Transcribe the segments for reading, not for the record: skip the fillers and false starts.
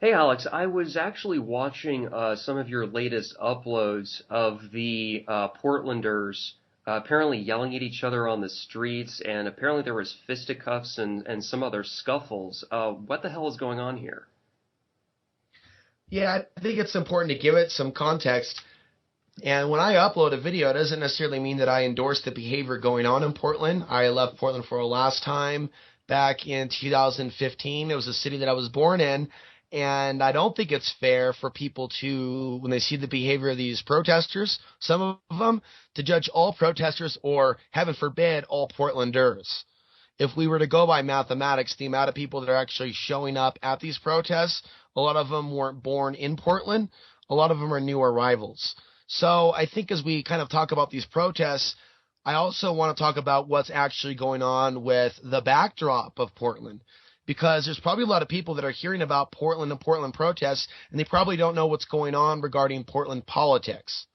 Hey Alex, I was actually watching some of your latest uploads of the Portlanders apparently yelling at each other on the streets, and apparently there was fisticuffs and some other scuffles. What the hell is going on here? Yeah, I think it's important to give it some context. And when I upload a video, it doesn't necessarily mean that I endorse the behavior going on in Portland. I left Portland for a last time back in 2015. It was a city that I was born in. And I don't think it's fair for people to, when they see the behavior of these protesters, some of them, to judge all protesters or, heaven forbid, all Portlanders. If we were to go by mathematics, the amount of people that are actually showing up at these protests, a lot of them weren't born in Portland. A lot of them are new arrivals. So I think as we kind of talk about these protests, I also want to talk about what's actually going on with the backdrop of Portland. Because there's probably a lot of people that are hearing about Portland and Portland protests, and they probably don't know what's going on regarding Portland politics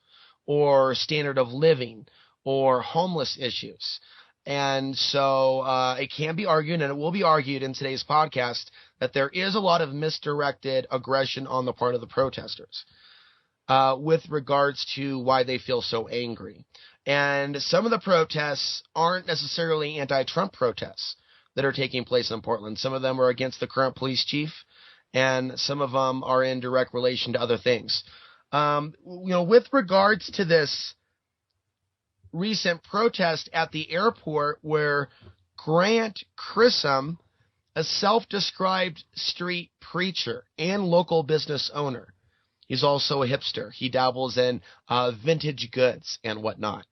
or standard of living or homeless issues. And so it can be argued, and it will be argued in today's podcast, that there is a lot of misdirected aggression on the part of the protesters with regards to why they feel so angry. And some of the protests aren't necessarily anti-Trump protests that are taking place in Portland. Some of them are against the current police chief, and some of them are in direct relation to other things. With regards to this recent protest at the airport where Grant Chisholm, a self-described street preacher and local business owner, he's also a hipster. He dabbles in vintage goods and whatnot.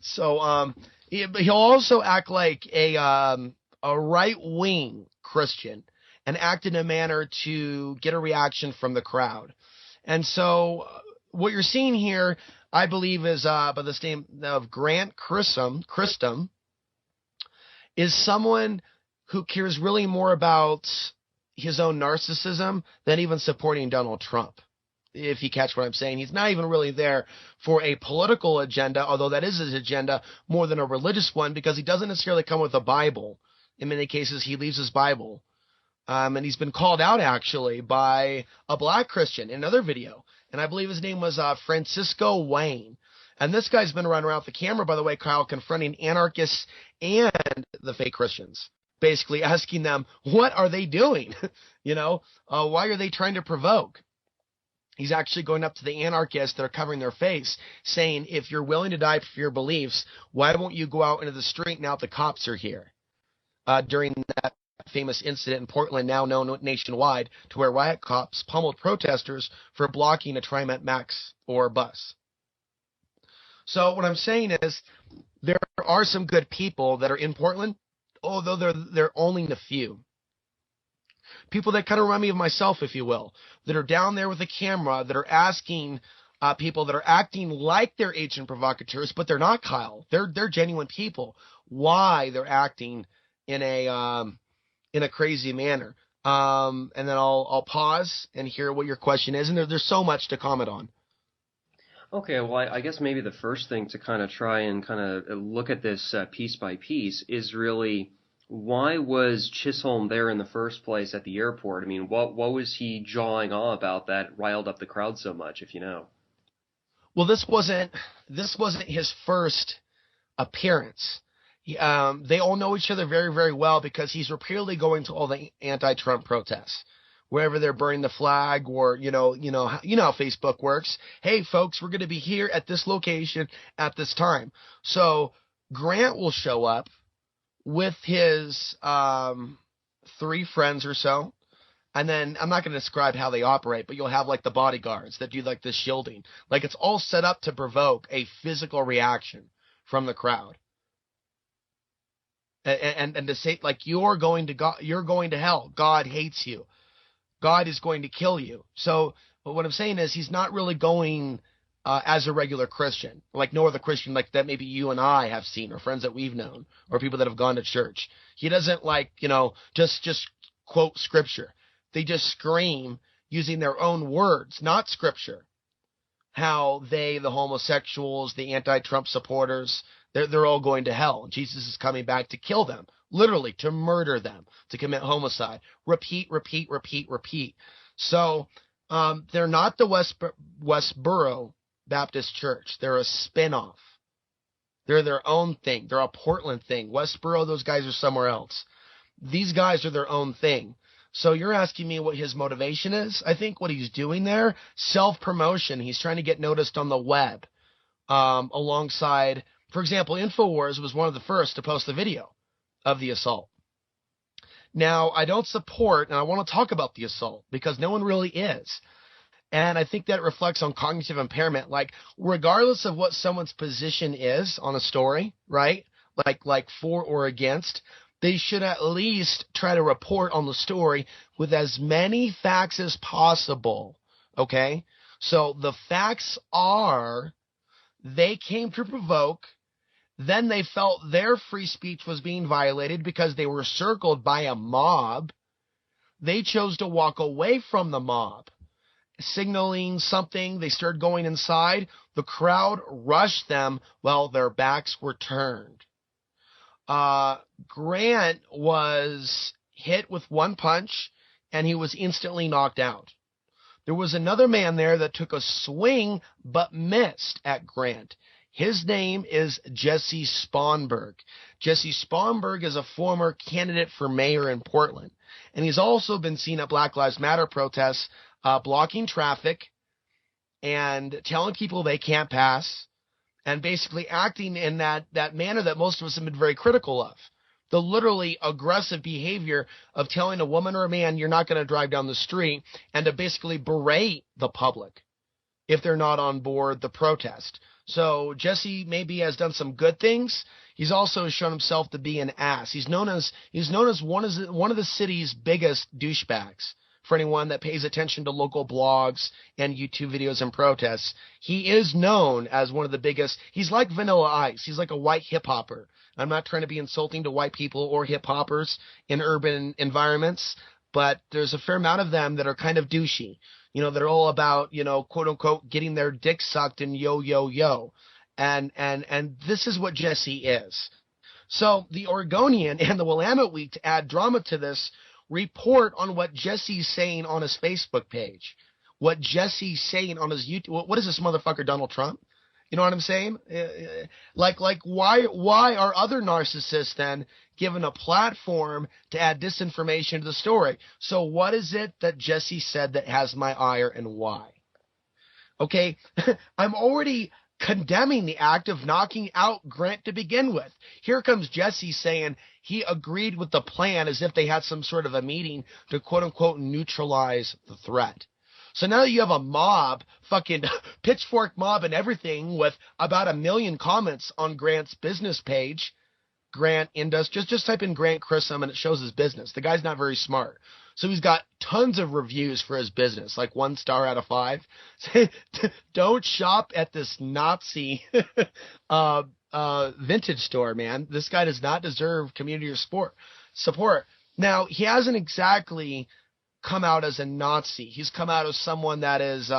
So he'll also act like a right-wing Christian and act in a manner to get a reaction from the crowd. And so what you're seeing here, I believe, is by the name of Grant Chisholm, is someone who cares really more about his own narcissism than even supporting Donald Trump. If you catch what I'm saying, he's not even really there for a political agenda, although that is his agenda more than a religious one, because he doesn't necessarily come with a Bible. In many cases, he leaves his Bible. And he's been called out, actually, by a black Christian in another video. And I believe his name was Francisco Wayne. And this guy's been running around with the camera, by the way, Kyle, confronting anarchists and the fake Christians, basically asking them, what are they doing? Why are they trying to provoke? He's actually going up to the anarchists that are covering their face, saying, if you're willing to die for your beliefs, why won't you go out into the street now that the cops are here? During that famous incident in Portland, now known nationwide, to where riot cops pummeled protesters for blocking a TriMet Max or bus. So what I'm saying is there are some good people that are in Portland, although they're only the few. People that kind of remind me of myself, if you will, that are down there with a camera, that are asking people that are acting like they're agent provocateurs, but they're not, Kyle. They're genuine people. Why they're acting in a crazy manner. And then I'll pause and hear what your question is. And there's so much to comment on. Okay, well, I guess maybe the first thing to kind of try and kind of look at this piece by piece is really, why was Chisholm there in the first place at the airport? I mean, what was he jawing on about that riled up the crowd so much, if you know? Well, this wasn't his first appearance. They all know each other very, very well because he's repeatedly going to all the anti-Trump protests, wherever they're burning the flag, or you know how Facebook works. Hey, folks, we're going to be here at this location at this time. So Grant will show up with his 3 friends or so. And then I'm not going to describe how they operate, but you'll have like the bodyguards that do like the shielding. Like it's all set up to provoke a physical reaction from the crowd. And to say like you're going to hell. God hates you. God is going to kill you. So what I'm saying is he's not really going as a regular Christian, like no other Christian like that maybe you and I have seen, or friends that we've known, or people that have gone to church. He doesn't just quote scripture. They just scream using their own words, not scripture, how the homosexuals, the anti-Trump supporters, they're all going to hell. Jesus is coming back to kill them, literally to murder them, to commit homicide. Repeat, repeat, repeat, repeat. So they're not the Westboro Baptist Church. They're a spinoff. They're their own thing. They're a Portland thing. Westboro, those guys are somewhere else. These guys are their own thing. So you're asking me what his motivation is? I think what he's doing there, self-promotion. He's trying to get noticed on the web, alongside, for example, InfoWars was one of the first to post the video of the assault. Now, I don't support, and I want to talk about the assault because no one really is. And I think that reflects on cognitive impairment. Like, regardless of what someone's position is on a story, right? Like for or against, they should at least try to report on the story with as many facts as possible. Okay? So the facts are they came to provoke, then they felt their free speech was being violated because they were circled by a mob. They chose to walk away from the mob, signaling something. They started going inside. The crowd rushed them while their backs were turned. Grant was hit with one punch, and he was instantly knocked out. There was another man there that took a swing but missed at Grant. His name is Jesse Sponberg. Jesse Sponberg is a former candidate for mayor in Portland, and he's also been seen at Black Lives Matter protests, blocking traffic and telling people they can't pass, and basically acting in that manner that most of us have been very critical of. The literally aggressive behavior of telling a woman or a man you're not going to drive down the street, and to basically berate the public if they're not on board the protest. So Jesse maybe has done some good things. He's also shown himself to be an ass. He's known as one of the city's biggest douchebags. For anyone that pays attention to local blogs and YouTube videos and protests, he is known as one of the biggest. He's like Vanilla Ice. He's like a white hip hopper. I'm not trying to be insulting to white people or hip hoppers in urban environments, but there's a fair amount of them that are kind of douchey. You know, they're all about, you know, quote unquote, getting their dick sucked and yo, yo, yo. And this is what Jesse is. So the Oregonian and the Willamette Week, to add drama to this, report on what Jesse's saying on his Facebook page, what Jesse's saying on his YouTube. What is this motherfucker, Donald Trump? You know what I'm saying? Like why are other narcissists then given a platform to add disinformation to the story? So what is it that Jesse said that has my ire, and why? Okay, I'm already condemning the act of knocking out Grant to begin with. Here comes Jesse saying he agreed with the plan as if they had some sort of a meeting to quote-unquote neutralize the threat. So now you have a mob, fucking pitchfork mob and everything, with about 1 million comments on Grant's business page. Grant Industries. Just type in Grant Chrism and it shows his business. The guy's not very smart. So he's got tons of reviews for his business, like 1 star out of 5. Don't shop at this Nazi vintage store, man. This guy does not deserve community support. Now, he hasn't exactly come out as a Nazi. He's come out as someone that is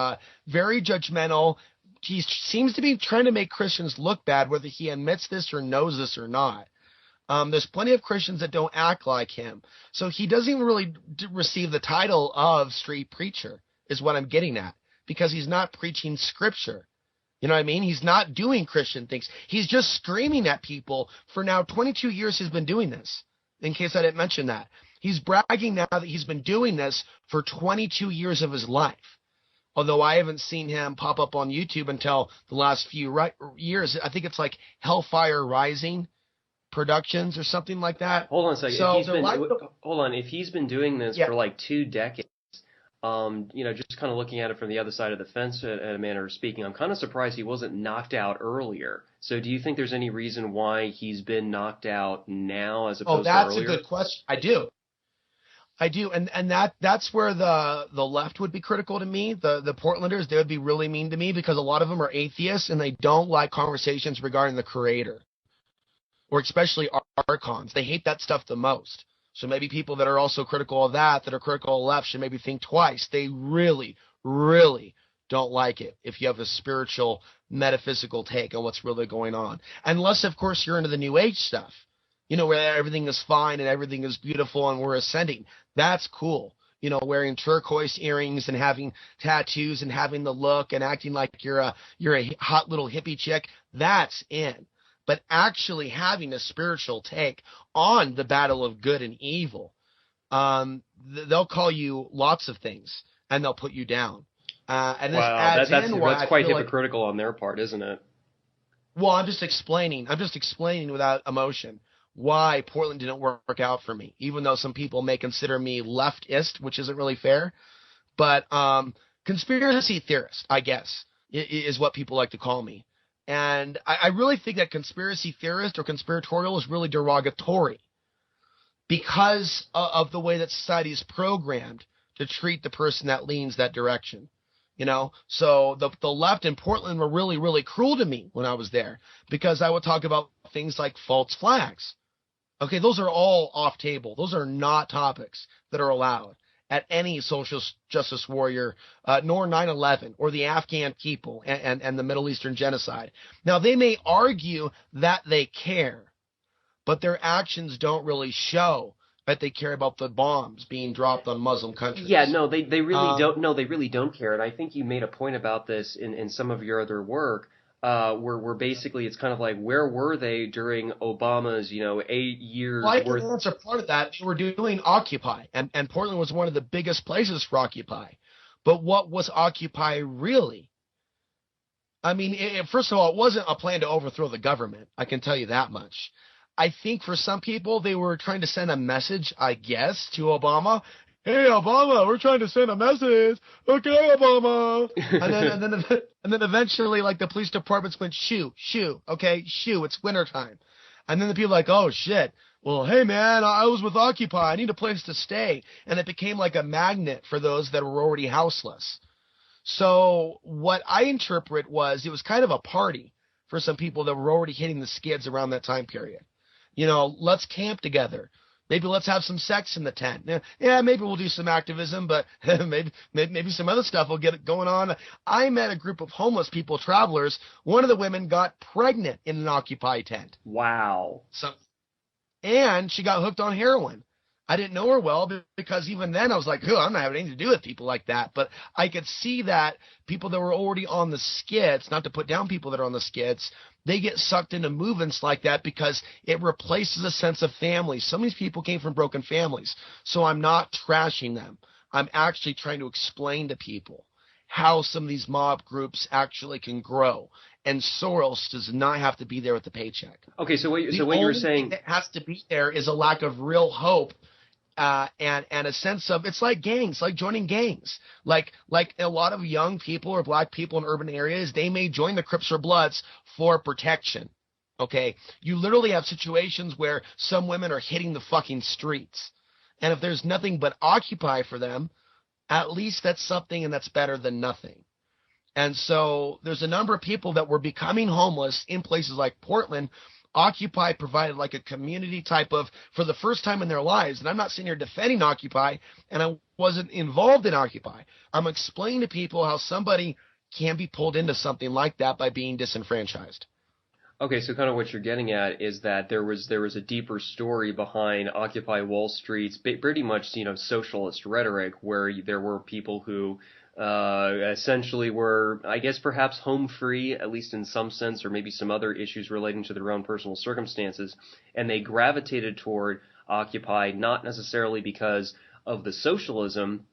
very judgmental. He seems to be trying to make Christians look bad, whether he admits this or knows this or not. There's plenty of Christians that don't act like him. So he doesn't even really receive the title of street preacher, is what I'm getting at, because he's not preaching scripture. You know what I mean? He's not doing Christian things. He's just screaming at people. For now 22 years he's been doing this, in case I didn't mention that. He's bragging now that he's been doing this for 22 years of his life. Although I haven't seen him pop up on YouTube until the last few years. I think it's like Hellfire Rising Productions or something like that. Hold on a second. So hold on. If he's been doing this for like 2 decades, just kind of looking at it from the other side of the fence, at a manner of speaking, I'm kind of surprised he wasn't knocked out earlier. So do you think there's any reason why he's been knocked out now as opposed to earlier? Oh, that's a good question. I do, and that's where the left would be critical to me. The Portlanders, they would be really mean to me because a lot of them are atheists and they don't like conversations regarding the Creator, or especially archons. They hate that stuff the most. So maybe people that are also critical of that are critical of the left, should maybe think twice. They really, really don't like it if you have a spiritual, metaphysical take on what's really going on. Unless, of course, you're into the New Age stuff, where everything is fine and everything is beautiful and we're ascending. That's cool. wearing turquoise earrings and having tattoos and having the look and acting like you're a hot little hippie chick. That's in. But actually having a spiritual take on the battle of good and evil, they'll call you lots of things and they'll put you down. And this Wow, adds in why that's I quite feel like, hypocritical on their part, isn't it? well, I'm just explaining. I'm just explaining without emotion why Portland didn't work out for me, even though some people may consider me leftist, which isn't really fair. But conspiracy theorist, I guess, is what people like to call me. And I really think that conspiracy theorist or conspiratorial is really derogatory because of the way that society is programmed to treat the person that leans that direction. So the left in Portland were really, really cruel to me when I was there because I would talk about things like false flags. Okay, those are all off table. Those are not topics that are allowed at any social justice warrior, nor 9/11 or the Afghan people and the Middle Eastern genocide. Now, they may argue that they care, but their actions don't really show that they care about the bombs being dropped on Muslim countries. Yeah, no, they really don't. No, they really don't care. And I think you made a point about this in some of your other work, where basically it's kind of like, where were they during Obama's 8 years Well, I can worth? answer part of that. They were doing Occupy, and Portland was one of the biggest places for Occupy. But what was Occupy really? I mean, first of all, it wasn't a plan to overthrow the government. I can tell you that much. I think for some people, they were trying to send a message, I guess, to Obama. Hey, Obama, we're trying to send a message. Okay, Obama. And then eventually, like, the police departments went, shoo, okay, shoo, it's wintertime. And then the people like, oh, shit. Well, hey, man, I was with Occupy. I need a place to stay. And it became like a magnet for those that were already houseless. So what I interpret was it was kind of a party for some people that were already hitting the skids around that time period. Let's camp together. Maybe let's have some sex in the tent. Yeah, maybe we'll do some activism, but maybe some other stuff will get it going on. I met a group of homeless people, travelers. One of the women got pregnant in an Occupy tent. Wow. And she got hooked on heroin. I didn't know her well because even then I was like, I'm not having anything to do with people like that. But I could see that people that were already on the skids, not to put down people that are on the skids, they get sucked into movements like that because it replaces a sense of family. Some of these people came from broken families. So I'm not trashing them. I'm actually trying to explain to people how some of these mob groups actually can grow. And Soros does not have to be there with the paycheck. Okay, so what you were saying, that has to be there is a lack of real hope. And a sense of, it's like gangs, like joining gangs. Like a lot of young people or black people in urban areas, they may join the Crips or Bloods for protection. Okay. You literally have situations where some women are hitting the fucking streets. And if there's nothing but Occupy for them, at least that's something, and that's better than nothing. And so there's a number of people that were becoming homeless in places like Portland. Occupy provided like a community type of, for the first time in their lives, and I'm not sitting here defending Occupy, and I wasn't involved in Occupy. I'm explaining to people how somebody can be pulled into something like that by being disenfranchised. Okay, so kind of what you're getting at is that there was a deeper story behind Occupy Wall Street's pretty much socialist rhetoric, where there were people who essentially were, I guess, perhaps home free, at least in some sense, or maybe some other issues relating to their own personal circumstances, and they gravitated toward Occupy not necessarily because of the socialism,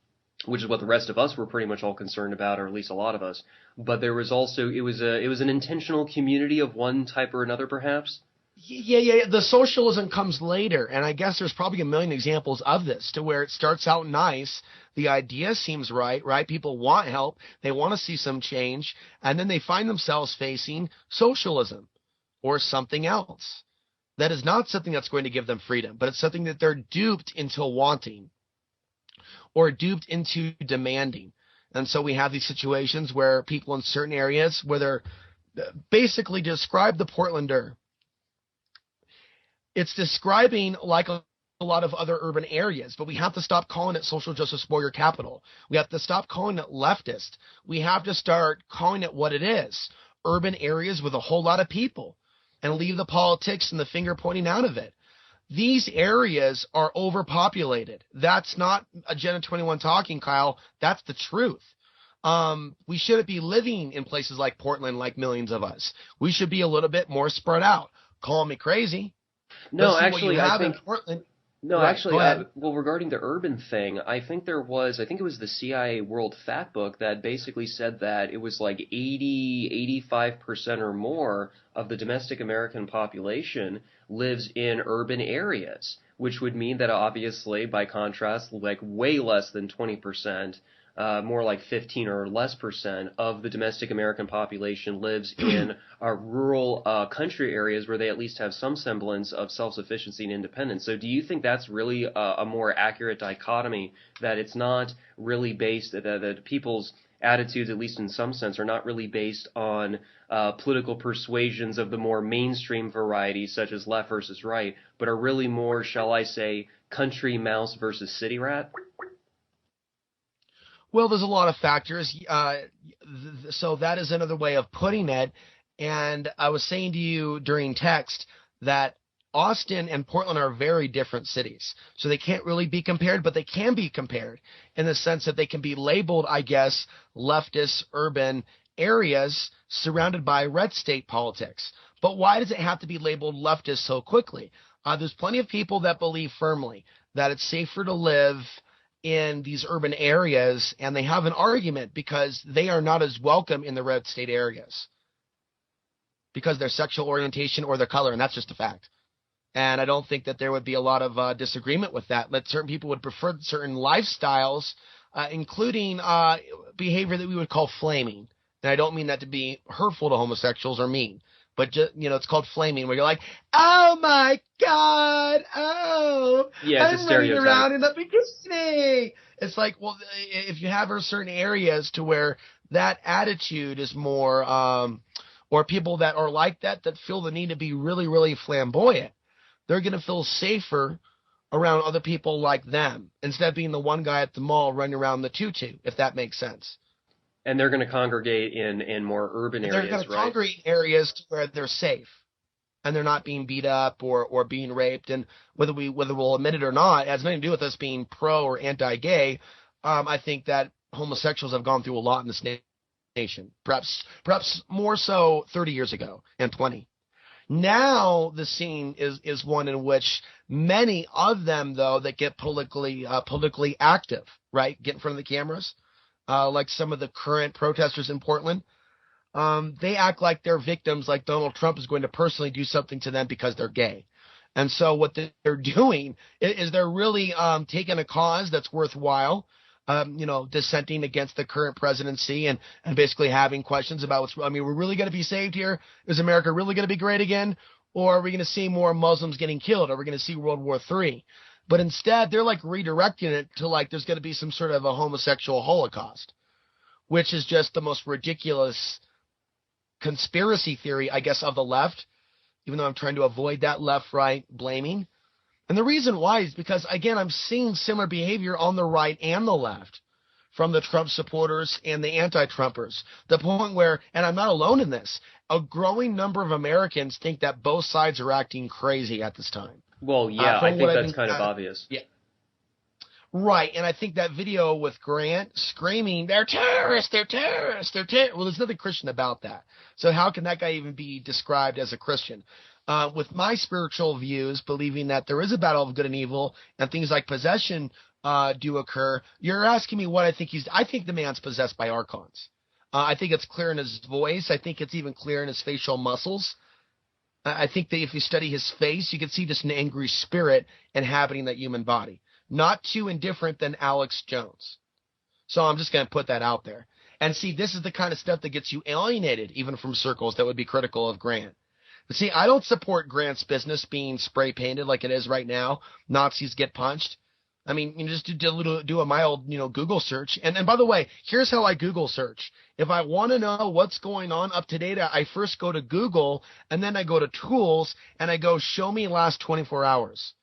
which is what the rest of us were pretty much all concerned about, or at least a lot of us, but there was also it was an intentional community of one type or another, perhaps. Yeah. The socialism comes later, and I guess there's probably a million examples of this to where it starts out nice. The idea seems right? People want help. They want to see some change, and then they find themselves facing socialism or something else. That is not something that's going to give them freedom, but it's something that they're duped into wanting or duped into demanding. And so we have these situations where people in certain areas, where they're basically describe the Portlander. It's describing like a lot of other urban areas, but we have to stop calling it social justice warrior capital. We have to stop calling it leftist. We have to start calling it what it is, urban areas with a whole lot of people, and leave the politics and the finger pointing out of it. These areas are overpopulated. That's not Agenda 21 talking, Kyle. That's the truth. We shouldn't be living in places like Portland like millions of us. We should be a little bit more spread out. Call me crazy. But No, see what you actually, I have in think Portland. no, Right, actually, go ahead. well, regarding the urban thing, I think it was the CIA World Factbook that basically said that it was like 85% or more of the domestic American population lives in urban areas, which would mean that obviously, by contrast, like way less than 20%, more like 15 or less percent of the domestic American population lives in rural country areas where they at least have some semblance of self-sufficiency and independence. So do you think that's really a more accurate dichotomy, that it's not really based, that people's attitudes, at least in some sense, are not really based on political persuasions of the more mainstream variety, such as left versus right, but are really more, shall I say, country mouse versus city rat? Well, there's a lot of factors. So that is another way of putting it. And I was saying to you during text that Austin and Portland are very different cities. So they can't really be compared, but they can be compared in the sense that they can be labeled, I guess, leftist urban areas surrounded by red state politics. But why does it have to be labeled leftist so quickly? There's plenty of people that believe firmly that it's safer to live in these urban areas, and they have an argument because they are not as welcome in the red state areas because their sexual orientation or their color, and that's just a fact. And I don't think that there would be a lot of disagreement with that. That certain people would prefer certain lifestyles, including behavior that we would call flaming. And I don't mean that to be hurtful to homosexuals or mean, but just, it's called flaming, where you're like, oh my God, oh, Yeah, it's a I'm running stereotype. around in the bikini. It's like, well, if you have certain areas to where that attitude is more, or people that are like that feel the need to be really, really flamboyant, they're going to feel safer around other people like them instead of being the one guy at the mall running around the tutu, if that makes sense. And they're going to congregate in more urban And they're going areas, to right? congregate in areas where they're safe and they're not being beat up or being raped. And whether we'll admit it or not, it has nothing to do with us being pro or anti-gay. I think that homosexuals have gone through a lot in this nation, perhaps more so 30 years ago and 20. Now the scene is one in which many of them, though, that get politically active, right, get in front of the cameras, like some of the current protesters in Portland. They act like they're victims, like Donald Trump is going to personally do something to them because they're gay. And so what they're doing is they're really taking a cause that's worthwhile, dissenting against the current presidency and basically having questions about we're really going to be saved here? Is America really going to be great again? Or are we going to see more Muslims getting killed? Are we going to see World War III? But instead, they're like redirecting it to like there's going to be some sort of a homosexual holocaust, which is just the most ridiculous conspiracy theory, I guess, of the left, even though I'm trying to avoid that left-right blaming. And the reason why is because, again, I'm seeing similar behavior on the right and the left from the Trump supporters and the anti-Trumpers. The point where, and I'm not alone in this, a growing number of Americans think that both sides are acting crazy at this time. Well, yeah, I From think what I've that's been, kind of obvious. yeah, right. And I think that video with Grant screaming, they're terrorists, they're terrorists, they're terrorists. Well, there's nothing Christian about that. So how can that guy even be described as a Christian? With my spiritual views, believing that there is a battle of good and evil and things like possession do occur, you're asking me what I think I think the man's possessed by archons. I think it's clear in his voice. I think it's even clear in his facial muscles. I think that if you study his face, you can see just an angry spirit inhabiting that human body. Not too indifferent than Alex Jones. So I'm just going to put that out there. And see, this is the kind of stuff that gets you alienated, even from circles that would be critical of Grant. But see, I don't support Grant's business being spray painted like it is right now. Nazis get punched. I mean, you just do a mild, Google search. And by the way, here's how I Google search. If I want to know what's going on up to date, I first go to Google, and then I go to Tools, and I go show me last 24 hours.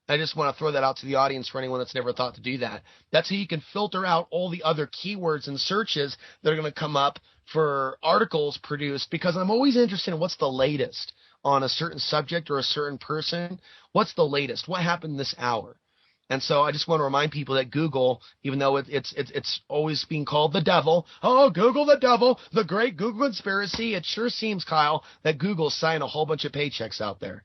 I just want to throw that out to the audience for anyone that's never thought to do that. That's how you can filter out all the other keywords and searches that are going to come up for articles produced, because I'm always interested in what's the latest on a certain subject or a certain person, what's the latest? What happened this hour? And so I just want to remind people that Google, even though it's always being called the devil, oh, Google the devil, the great Google conspiracy, it sure seems, Kyle, that Google's signing a whole bunch of paychecks out there.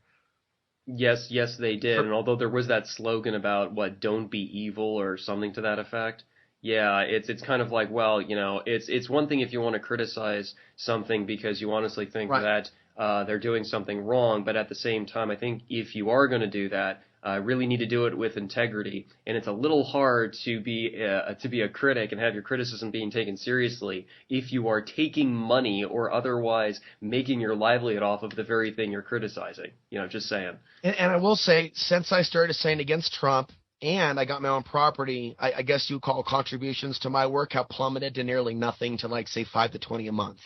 Yes, yes, they did. For, And although there was that slogan about what, don't be evil or something to that effect, yeah, it's kind of like, well, it's one thing if you want to criticize something because you honestly think right. that they're doing something wrong, but at the same time, I think if you are going to do that, really need to do it with integrity. And it's a little hard to be a critic and have your criticism being taken seriously if you are taking money or otherwise making your livelihood off of the very thing you're criticizing. Just saying. And I will say, since I started saying against Trump and I got my own property, I guess you call contributions to my work have plummeted to nearly nothing to like say 5 to 20 a month.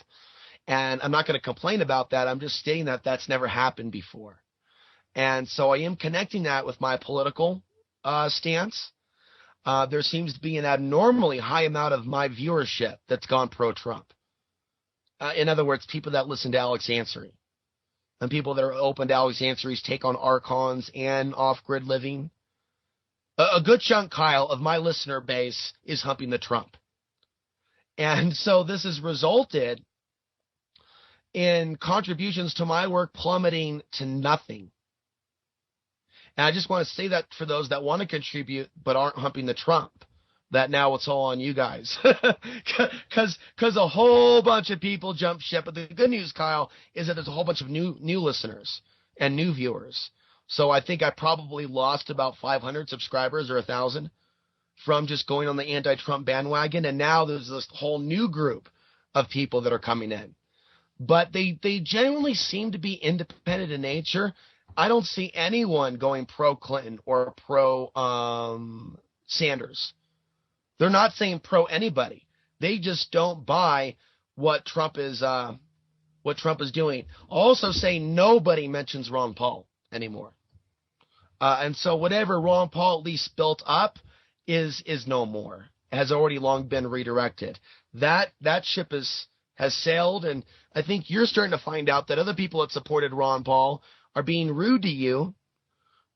And I'm not going to complain about that. I'm just stating that that's never happened before. And so I am connecting that with my political stance. There seems to be an abnormally high amount of my viewership that's gone pro-Trump. In other words, people that listen to Alex Ansary. And people that are open to Alex Ansary's take on archons and off-grid living. A good chunk, Kyle, of my listener base is humping the Trump. And so this has resulted in contributions to my work plummeting to nothing. And I just want to say that for those that want to contribute but aren't humping the Trump, that now it's all on you guys. Because a whole bunch of people jumped ship. But the good news, Kyle, is that there's a whole bunch of new listeners and new viewers. So I think I probably lost about 500 subscribers or 1,000 from just going on the anti-Trump bandwagon. And now there's this whole new group of people that are coming in. But they genuinely seem to be independent in nature. I don't see anyone going pro-Clinton or pro-Sanders. They're not saying pro anybody. They just don't buy what Trump is doing. Also saying nobody mentions Ron Paul anymore. And so whatever Ron Paul at least built up is no more. Has already long been redirected. That ship has sailed, and I think you're starting to find out that other people that supported Ron Paul are being rude to you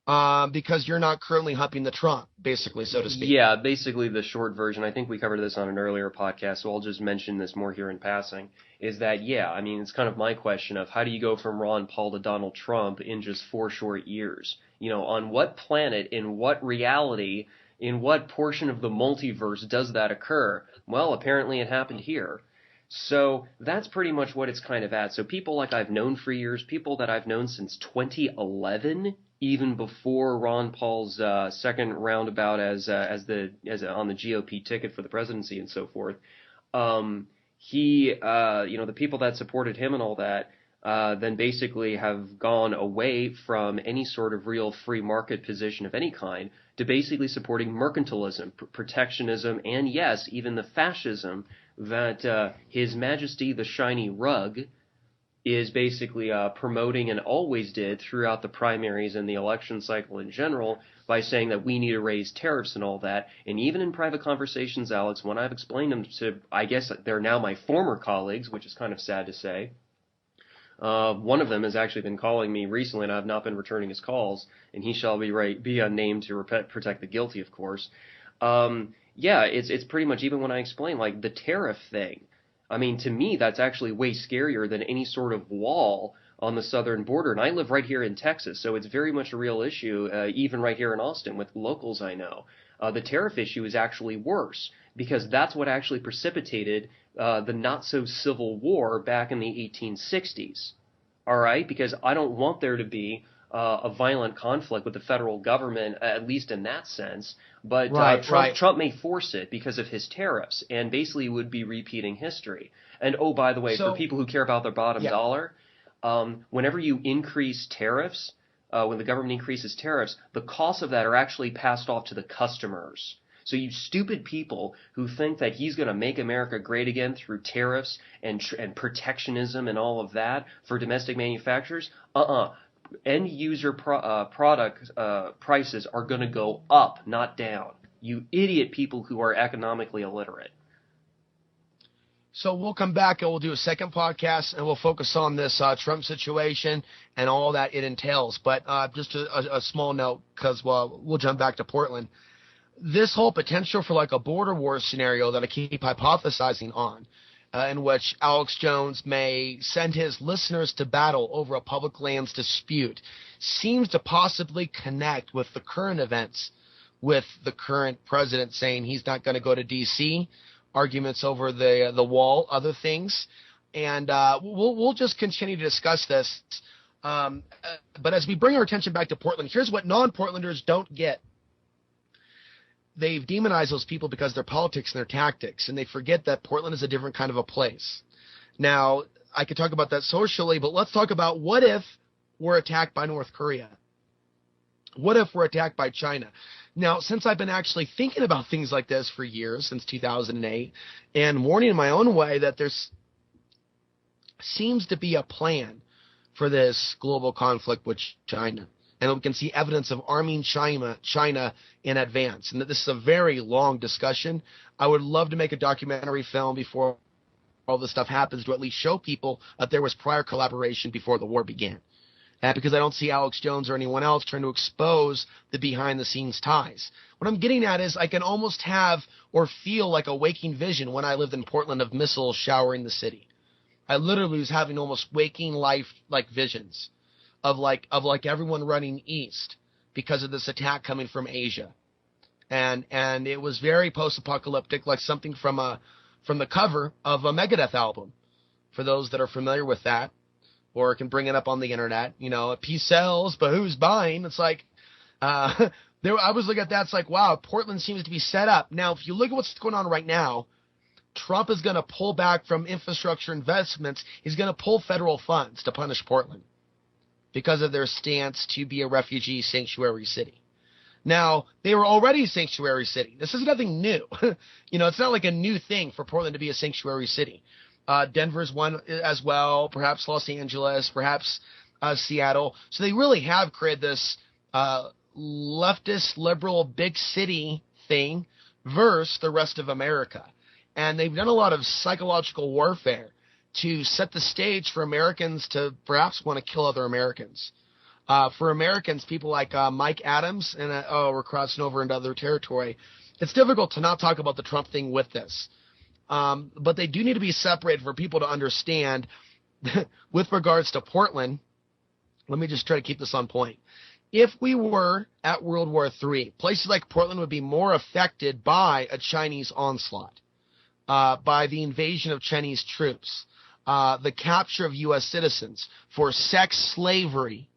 because you're not currently humping the Trump, basically, so to speak. Yeah, basically the short version, I think we covered this on an earlier podcast, so I'll just mention this more here in passing, is that, yeah, I mean, it's kind of my question of how do you go from Ron Paul to Donald Trump in just 4 short years? On what planet, in what reality, in what portion of the multiverse does that occur? Well, apparently it happened here. So that's pretty much what it's kind of at. So people like I've known for years, people that I've known since 2011, even before Ron Paul's second roundabout as on the GOP ticket for the presidency and so forth, the people that supported him and all that, then basically have gone away from any sort of real free market position of any kind to basically supporting mercantilism, protectionism, and yes, even the fascism that His Majesty the Shiny Rug is basically promoting and always did throughout the primaries and the election cycle in general by saying that we need to raise tariffs and all that. And even in private conversations, Alex, when I've explained them to, I guess they're now my former colleagues, which is kind of sad to say, one of them has actually been calling me recently, and I've not been returning his calls, and he shall be unnamed to protect the guilty, of course. Yeah, it's pretty much, even when I explain, like, the tariff thing, I mean, to me, that's actually way scarier than any sort of wall on the southern border. And I live right here in Texas, so it's very much a real issue, even right here in Austin with locals I know. The tariff issue is actually worse because that's what actually precipitated the not-so-civil war back in the 1860s. All right? Because I don't want there to be a violent conflict with the federal government, at least in that sense. But Trump may force it because of his tariffs, and basically would be repeating history. And oh, by the way, for people who care about their bottom dollar, whenever you increase tariffs, when the government increases tariffs, the costs of that are actually passed off to the customers. So you stupid people who think that he's going to make America great again through tariffs and protectionism and all of that for domestic manufacturers, end user product prices are going to go up, not down. You idiot people who are economically illiterate. So we'll come back and we'll do a second podcast and we'll focus on this Trump situation and all that it entails. But just a small note, because we'll jump back to Portland. This whole potential for like a border war scenario that I keep hypothesizing on, in which Alex Jones may send his listeners to battle over a public lands dispute, seems to possibly connect with the current events, with the current president saying he's not going to go to D.C., arguments over the wall, other things, and we'll just continue to discuss this. But as we bring our attention back to Portland, here's what non-Portlanders don't get. They've demonized those people because of their politics and their tactics, and they forget that Portland is a different kind of a place. Now, I could talk about that socially, but let's talk about what if we're attacked by North Korea? What if we're attacked by China? Now, since I've been actually thinking about things like this for years, since 2008, and warning in my own way that there seems to be a plan for this global conflict with China. And we can see evidence of arming China in advance. And that this is a very long discussion. I would love to make a documentary film before all this stuff happens to at least show people that there was prior collaboration before the war began. Because I don't see Alex Jones or anyone else trying to expose the behind-the-scenes ties. What I'm getting at is I can almost have or feel like a waking vision when I lived in Portland of missiles showering the city. I literally was having almost waking life-like visions of like everyone running east because of this attack coming from Asia. And it was very post-apocalyptic, like something from the cover of a Megadeth album, for those that are familiar with that. Or can bring it up on the internet, a piece sells, but who's buying? It's like, I was looking at that. It's like, wow, Portland seems to be set up. Now, if you look at what's going on right now, Trump is going to pull back from infrastructure investments. He's going to pull federal funds to punish Portland because of their stance to be a refugee sanctuary city. Now, they were already a sanctuary city. This is nothing new. It's not like a new thing for Portland to be a sanctuary city. Denver's one as well, perhaps Los Angeles, perhaps Seattle. So they really have created this leftist, liberal, big city thing versus the rest of America. And they've done a lot of psychological warfare to set the stage for Americans to perhaps want to kill other Americans. For Americans, people like Mike Adams, and we're crossing over into other territory. It's difficult to not talk about the Trump thing with this. But they do need to be separated for people to understand with regards to Portland. Let me just try to keep this on point. If we were at World War III, places like Portland would be more affected by a Chinese onslaught, by the invasion of Chinese troops, the capture of U.S. citizens for sex slavery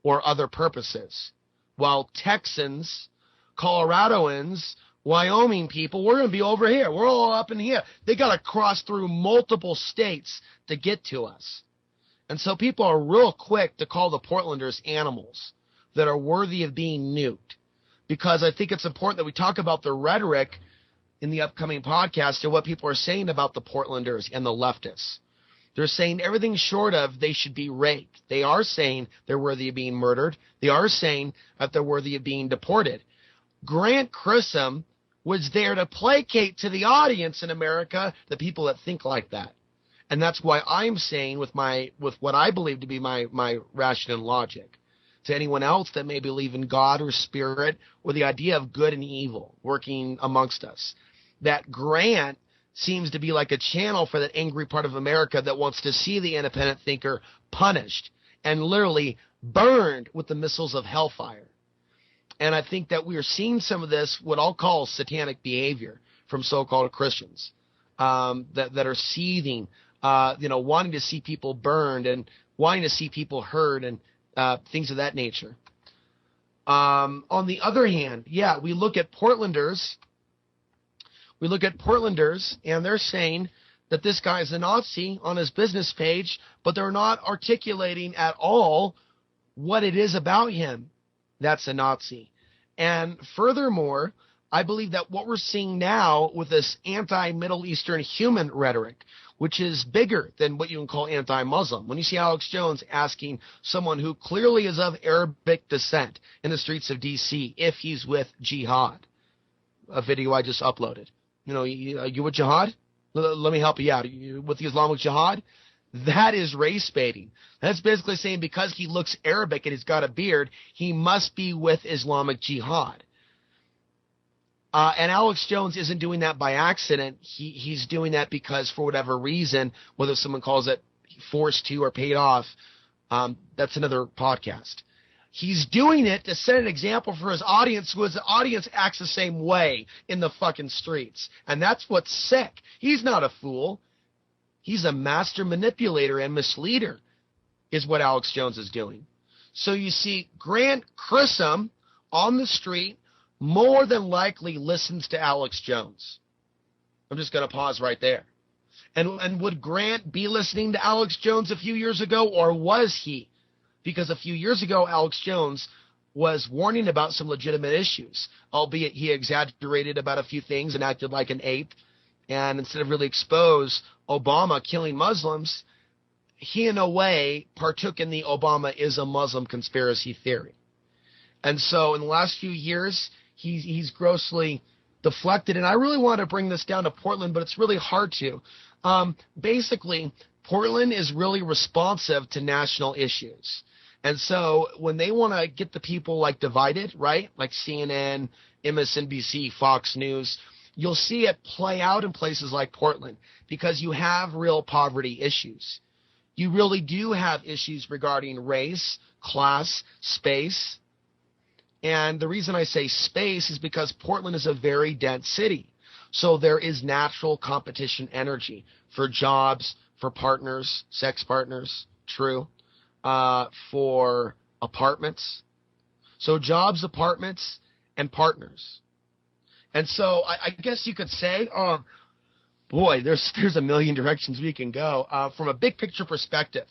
or other purposes. While Texans, Coloradoans, Wyoming people, we're going to be over here. We're all up in here. They got to cross through multiple states to get to us. And so people are real quick to call the Portlanders animals that are worthy of being nuked. Because I think it's important that we talk about the rhetoric in the upcoming podcast and what people are saying about the Portlanders and the leftists. They're saying everything short of they should be raped. They are saying they're worthy of being murdered. They are saying that they're worthy of being deported. Grant Crisholm was there to placate to the audience in America, the people that think like that. And that's why I'm saying with what I believe to be my rational logic, to anyone else that may believe in God or spirit or the idea of good and evil working amongst us, that Grant seems to be like a channel for that angry part of America that wants to see the independent thinker punished and literally burned with the missiles of hellfire. And I think that we are seeing some of this, what I'll call satanic behavior from so-called Christians that are seething, wanting to see people burned and wanting to see people hurt and things of that nature. On the other hand, we look at Portlanders. We look at Portlanders, and they're saying that this guy is a Nazi on his business page, but they're not articulating at all what it is about him that's a Nazi. And furthermore, I believe that what we're seeing now with this anti-Middle Eastern human rhetoric, which is bigger than what you can call anti-Muslim. When you see Alex Jones asking someone who clearly is of Arabic descent in the streets of D.C. if he's with jihad, a video I just uploaded. You with jihad? Let me help you out. With the Islamic Jihad, that is race baiting. That's basically saying because he looks Arabic and he's got a beard, he must be with Islamic Jihad. And Alex Jones isn't doing that by accident. He's doing that because for whatever reason, whether someone calls it forced to or paid off, that's another podcast. He's doing it to set an example for his audience, who his audience acts the same way in the fucking streets. And that's what's sick. He's not a fool. He's a master manipulator and misleader, is what Alex Jones is doing. So you see, Grant Chisholm on the street more than likely listens to Alex Jones. I'm just going to pause right there. And would Grant be listening to Alex Jones a few years ago, or was he? Because a few years ago, Alex Jones was warning about some legitimate issues, albeit he exaggerated about a few things and acted like an ape. And instead of really expose Obama killing Muslims, he in a way partook in the Obama is a Muslim conspiracy theory. And so in the last few years, he's grossly deflected. And I really want to bring this down to Portland, but it's really hard to. Basically, Portland is really responsive to national issues. And so when they want to get the people like divided, right, like CNN, MSNBC, Fox News, you'll see it play out in places like Portland because you have real poverty issues. You really do have issues regarding race, class, space. And the reason I say space is because Portland is a very dense city. So there is natural competition energy for jobs, for partners, sex partners, true, for apartments. So jobs, apartments, and partners. And so I guess you could say, boy, there's a million directions we can go. From a big picture perspective,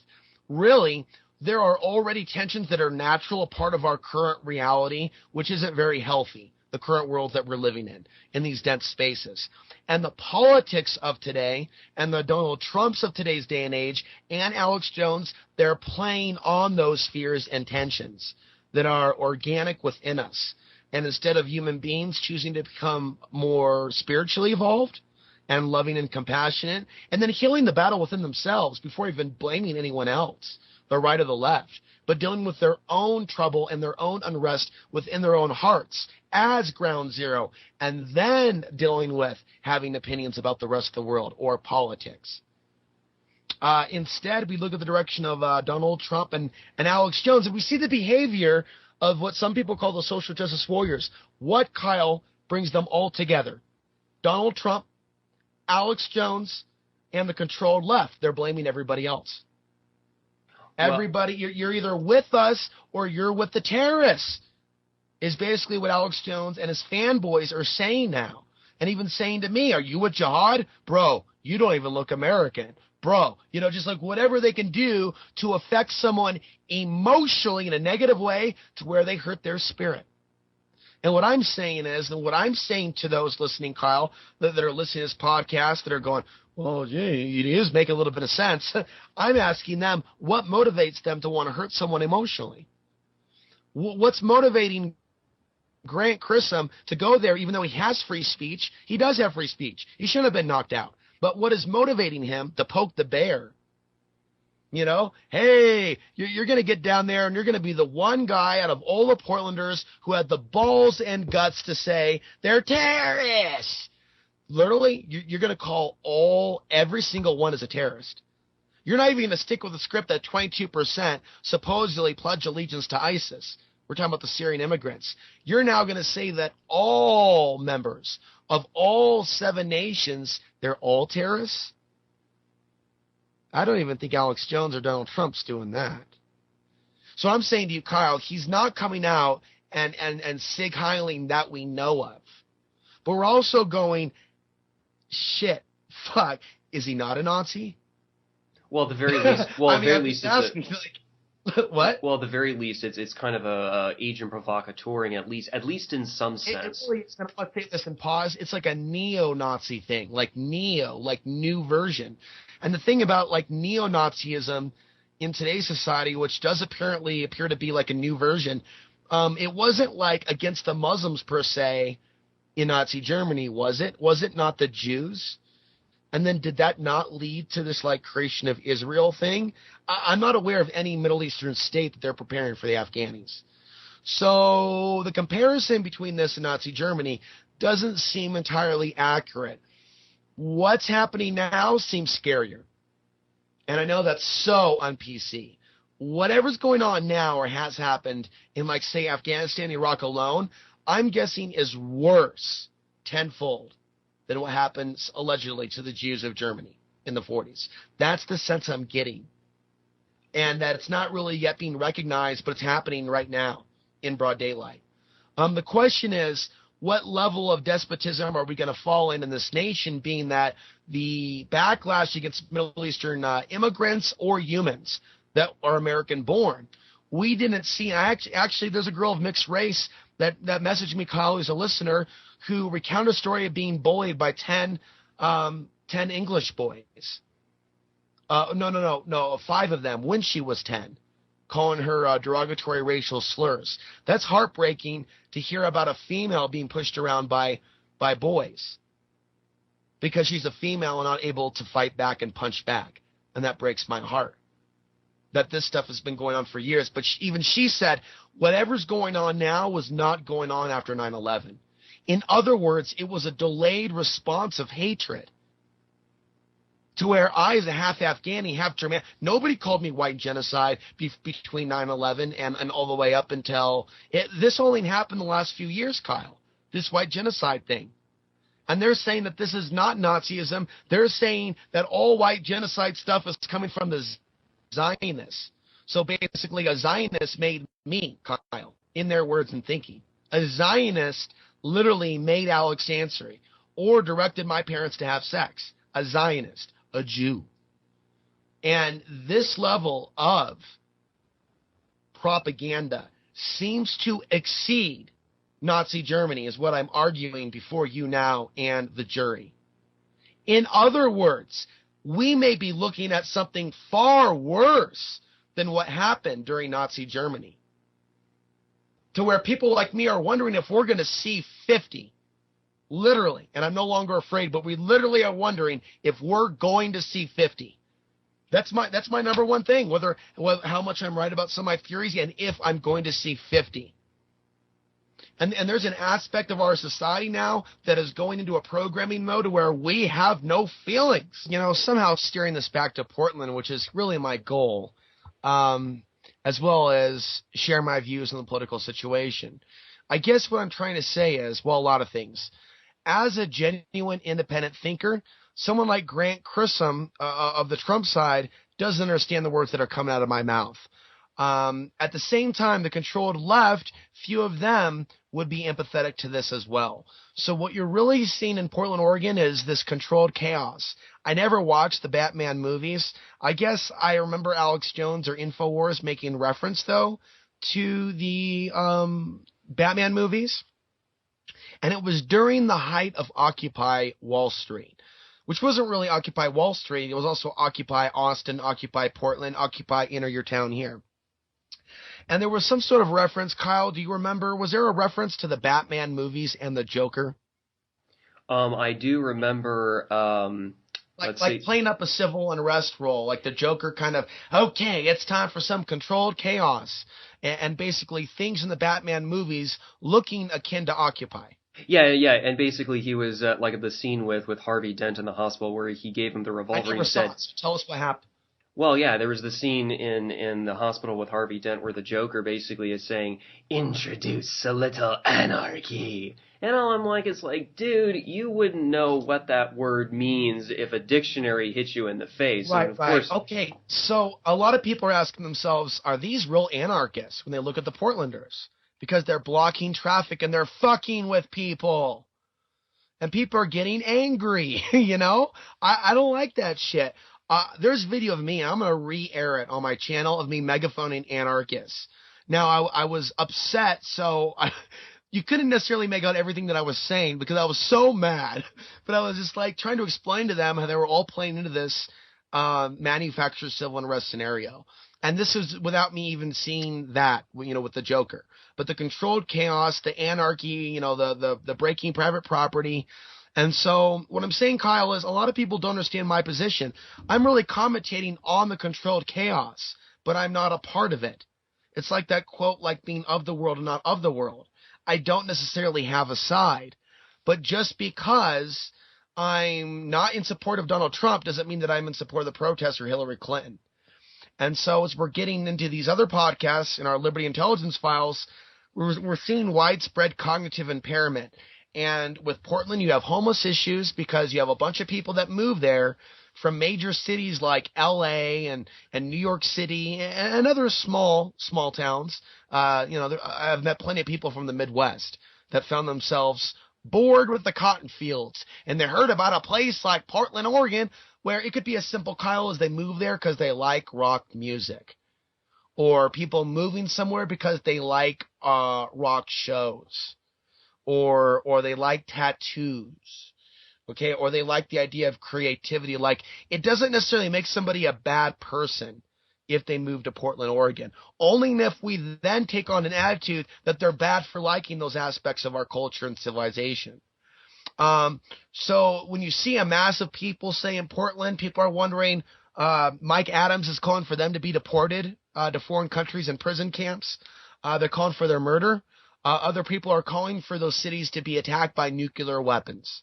really, there are already tensions that are natural, a part of our current reality, which isn't very healthy, the current world that we're living in these dense spaces. And the politics of today and the Donald Trumps of today's day and age and Alex Jones, they're playing on those fears and tensions that are organic within us. And instead of human beings choosing to become more spiritually evolved and loving and compassionate, and then healing the battle within themselves before even blaming anyone else, the right or the left, but dealing with their own trouble and their own unrest within their own hearts as ground zero, and then dealing with having opinions about the rest of the world or politics. Instead, we look at the direction of Donald Trump and Alex Jones, and we see the behavior of what some people call the social justice warriors. What, Kyle, brings them all together? Donald Trump, Alex Jones, and the controlled left. They're blaming everybody else. Everybody, you're either with us or you're with the terrorists, is basically what Alex Jones and his fanboys are saying now. And even saying to me, are you with jihad? Bro, you don't even look American. Bro, just like whatever they can do to affect someone emotionally in a negative way to where they hurt their spirit. And what I'm saying is, and what I'm saying to those listening, Kyle, that are listening to this podcast, that are going, well, yeah, it is making a little bit of sense. I'm asking them, what motivates them to want to hurt someone emotionally? What's motivating Grant Chisholm to go there, even though he has free speech? He does have free speech. He shouldn't have been knocked out. But what is motivating him to poke the bear? Hey, you're going to get down there and you're going to be the one guy out of all the Portlanders who had the balls and guts to say they're terrorists. Literally, you're going to call every single one as a terrorist. You're not even going to stick with the script that 22% supposedly pledge allegiance to ISIS. We're talking about the Syrian immigrants. You're now going to say that all members of all 7 nations, they're all terrorists? I don't even think Alex Jones or Donald Trump's doing that. So I'm saying to you, Kyle, he's not coming out and sig-heiling that we know of. But we're also going, shit, fuck, is he not a Nazi? Well, at the very least, what? Well, at the very least, it's kind of a agent provocatoring, at least in some sense. Let's take this and pause. It's like a neo-Nazi thing, like new version. And the thing about like neo-Nazism in today's society, which does appear to be like a new version, it wasn't like against the Muslims per se in Nazi Germany, was it? Was it not the Jews? And then did that not lead to this like creation of Israel thing? I'm not aware of any Middle Eastern state that they're preparing for the Afghanis. So the comparison between this and Nazi Germany doesn't seem entirely accurate. What's happening now seems scarier. And I know that's so un-PC. Whatever's going on now or has happened in, like, say, Afghanistan, Iraq alone, I'm guessing is worse tenfold than what happens allegedly to the Jews of Germany in the 40s. That's the sense I'm getting. And that it's not really yet being recognized, but it's happening right now in broad daylight. The question is, what level of despotism are we going to fall in this nation, being that the backlash against Middle Eastern immigrants or humans that are American born? We didn't see, actually there's a girl of mixed race that messaged me, Kyle, who's a listener, who recounted a story of being bullied by 10 English boys. No, 5 of them when she was 10, calling her derogatory racial slurs. That's heartbreaking to hear about a female being pushed around by boys because she's a female and not able to fight back and punch back. And that breaks my heart that this stuff has been going on for years. But even she said whatever's going on now was not going on after 9/11. In other words, it was a delayed response of hatred. To where I, as a half Afghani, half German, nobody called me white genocide between 9/11 and all the way up until this only happened the last few years, Kyle. This white genocide thing. And they're saying that this is not Nazism. They're saying that all white genocide stuff is coming from the Zionists. So basically, a Zionist made me, Kyle, in their words and thinking. A Zionist literally made Alex Ansary or directed my parents to have sex. A Zionist. A Jew. And this level of propaganda seems to exceed Nazi Germany, is what I'm arguing before you now and the jury. In other words, we may be looking at something far worse than what happened during Nazi Germany. To where people like me are wondering if we're going to see 50. Literally, and I'm no longer afraid, but we literally are wondering if we're going to see 50. That's my number one thing, whether how much I'm right about some of my theories and if I'm going to see 50. And there's an aspect of our society now that is going into a programming mode where we have no feelings. You know, somehow steering this back to Portland, which is really my goal, as well as share my views on the political situation. I guess what I'm trying to say is, well, a lot of things. As a genuine independent thinker, someone like Grant Chisholm of the Trump side doesn't understand the words that are coming out of my mouth. At the same time, the controlled left, few of them would be empathetic to this as well. So what you're really seeing in Portland, Oregon is this controlled chaos. I never watched the Batman movies. I guess I remember Alex Jones or InfoWars making reference, though, to the Batman movies. And it was during the height of Occupy Wall Street, which wasn't really Occupy Wall Street. It was also Occupy Austin, Occupy Portland, Occupy Enter Your Town Here. And there was some sort of reference. Kyle, do you remember? Was there a reference to the Batman movies and the Joker? I do remember. Like playing up a civil unrest role, like the Joker kind of, okay, it's time for some controlled chaos. And basically things in the Batman movies looking akin to Occupy. Yeah, and basically he was like the scene with Harvey Dent in the hospital where he gave him the revolver and said, tell us what happened. Well, yeah, there was the scene in the hospital with Harvey Dent where the Joker basically is saying, introduce a little anarchy. And all I'm like, it's like, dude, you wouldn't know what that word means if a dictionary hit you in the face. Right, and of course, okay, so a lot of people are asking themselves, are these real anarchists when they look at the Portlanders? Because they're blocking traffic and they're fucking with people. And people are getting angry, you know? I don't like that shit. There's video of me, and I'm going to re-air it on my channel, of me megaphoning anarchists. Now, I was upset, so you couldn't necessarily make out everything that I was saying because I was so mad. But I was just like trying to explain to them how they were all playing into this manufactured civil unrest scenario. And this is without me even seeing that, you know, with the Joker. But the controlled chaos, the anarchy, you know, the breaking private property, And so what I'm saying, Kyle, is a lot of people don't understand my position. I'm really commentating on the controlled chaos, but I'm not a part of it. It's like that quote, like being of the world and not of the world. I don't necessarily have a side, but just because I'm not in support of Donald Trump doesn't mean that I'm in support of the protests or Hillary Clinton. And so as we're getting into these other podcasts in our Liberty Intelligence Files, we're seeing widespread cognitive impairment. And with Portland, you have homeless issues because you have a bunch of people that move there from major cities like L.A. and New York City and other small towns. I've met plenty of people from the Midwest that found themselves bored with the cotton fields, and they heard about a place like Portland, Oregon, where it could be as simple, Kyle, as they move there because they like rock music, or people moving somewhere because they like rock shows, or they like tattoos, okay, or they like the idea of creativity. Like, it doesn't necessarily make somebody a bad person if they move to Portland, Oregon, only if we then take on an attitude that they're bad for liking those aspects of our culture and civilization. So when you see a mass of people, say in Portland, people are wondering, Mike Adams is calling for them to be deported to foreign countries and prison camps. They're calling for their murder. Other people are calling for those cities to be attacked by nuclear weapons.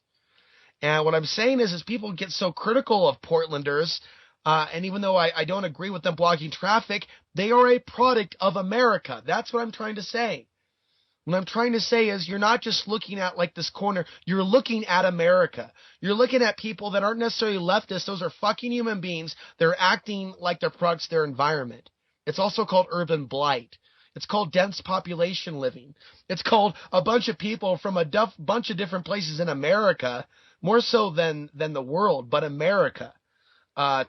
And what I'm saying is people get so critical of Portlanders, and even though I don't agree with them blocking traffic, they are a product of America. That's what I'm trying to say. What I'm trying to say is you're not just looking at like this corner. You're looking at America. You're looking at people that aren't necessarily leftists. Those are fucking human beings. They're acting like they're products of their environment. It's also called urban blight. It's called dense population living. It's called a bunch of people from a bunch of different places in America, more so than the world, but America.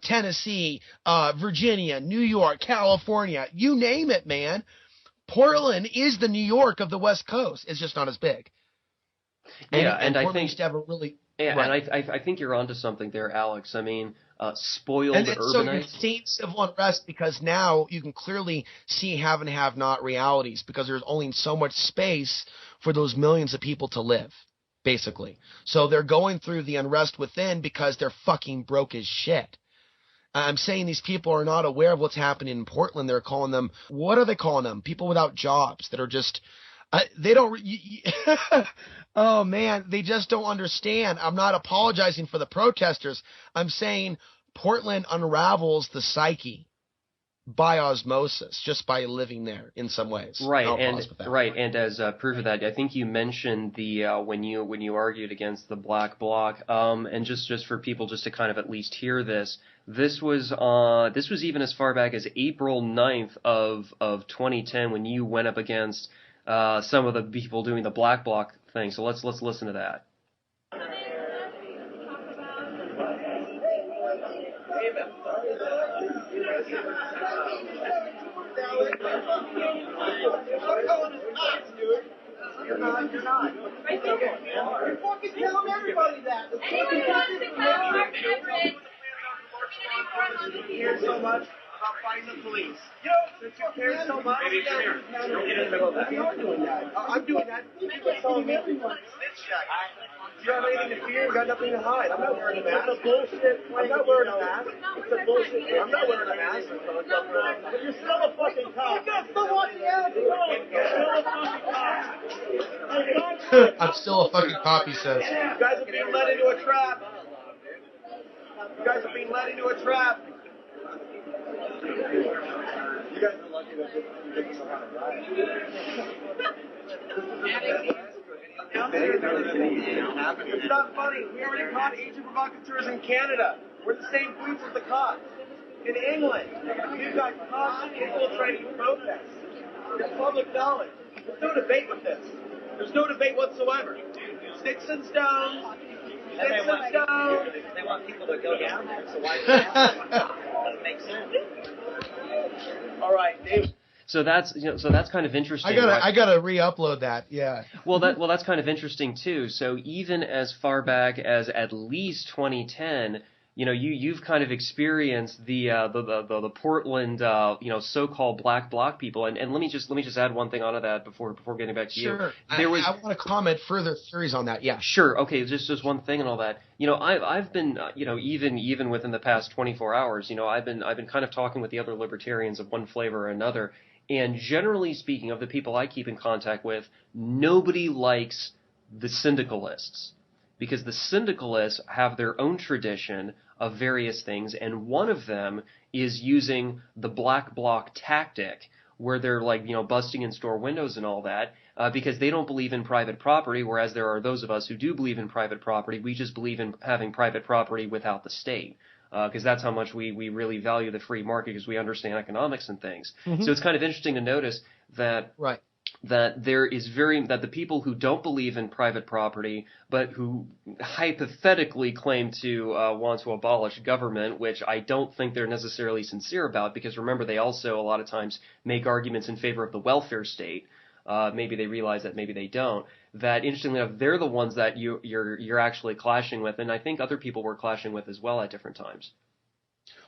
Tennessee, Virginia, New York, California, you name it, man. Portland is the New York of the West Coast. It's just not as big. And I Portland think used to have a really right. And I think you're onto something there, Alex. I mean, spoiled and urbanites. So you're seeing civil unrest because now you can clearly see have and have not realities because there's only so much space for those millions of people to live, basically. So they're going through the unrest within because they're fucking broke as shit. I'm saying these people are not aware of what's happening in Portland. They're calling them, what are they calling them? People without jobs that are just, they don't, oh man, they just don't understand. I'm not apologizing for the protesters. I'm saying Portland unravels the psyche by osmosis, just by living there in some ways. Right, and as proof of that, I think you mentioned the when you argued against the black bloc, and just for people just to kind of at least hear this, this was even as far back as April 9th of 2010 when you went up against some of the people doing the black bloc thing. So let's listen to that. You're not. Right there. You're fucking telling everybody that. Anyone wants to come mark Everett? You care so much about fighting the police. Since you care so much. Maybe come here. Don't get in the middle of that. We are doing that. I'm doing that. People are telling me snitch check. You have anything to fear? You got nothing to hide. I'm not wearing a mask. It's a bullshit. I'm not wearing a mask. It's a bullshit. I'm not wearing a mask. But you're still a fucking cop. You guys still want the attitude. You're still a fucking cop. I'm still a fucking cop, he says. You guys are being led into a trap. You guys are being led into a trap. You guys are lucky that this is how to ride. It's not funny. We already caught agent provocateurs in Canada. We're the same police as the cops. In England, we've got cops infiltrating protests. It's public knowledge. There's no debate with this. There's no debate whatsoever. Sticks and stones. Sticks and stones. They want people to go down there, so why doesn't make sense. All right, Dave. So that's kind of interesting. I gotta re-upload that. Yeah. Well, that's kind of interesting too. So even as far back as at least 2010, you've kind of experienced the Portland so-called black bloc people, and let me just add one thing onto that before getting back to you. Sure. There was I want to comment further theories on that. Yeah. Sure. Okay. Just one thing and all that. I've been even within the past 24 hours, I've been kind of talking with the other libertarians of one flavor or another, and generally speaking, of the people I keep in contact with, nobody likes the syndicalists because the syndicalists have their own tradition of various things, and one of them is using the black bloc tactic where they're like, busting in store windows and all that, because they don't believe in private property, whereas there are those of us who do believe in private property. We just believe in having private property without the state, because that's how much we really value the free market because we understand economics and things. Mm-hmm. So it's kind of interesting to notice that Right. that the people who don't believe in private property, but who hypothetically claim to want to abolish government, which I don't think they're necessarily sincere about, because remember, they also a lot of times make arguments in favor of the welfare state. Maybe they realize that, maybe they don't. That interestingly enough, they're the ones that you're actually clashing with, and I think other people were clashing with as well at different times.